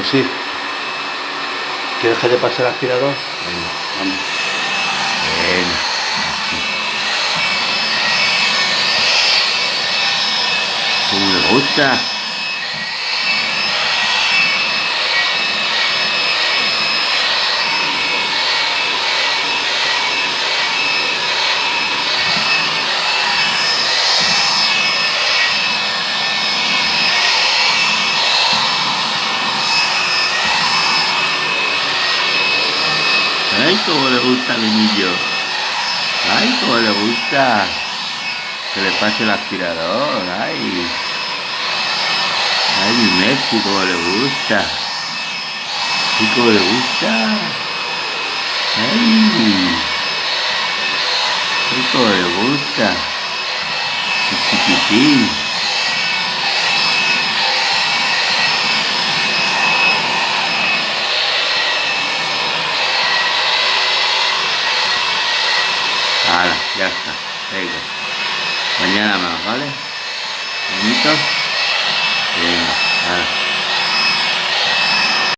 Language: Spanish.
que sí. ¿Quieres que te pase el aspirador? Venga, vamos. Venga. Como me gusta. Ay, cómo le gusta al niño. Ay, cómo le gusta. Que le pase el aspirador. Ay. Ay, mi Messi, cómo le gusta. Y cómo le gusta. Ay. Ay, cómo le gusta. El chiquitín. Hala, ya está. Venga. Mañana más, ¿vale? Bonito. Venga, hala.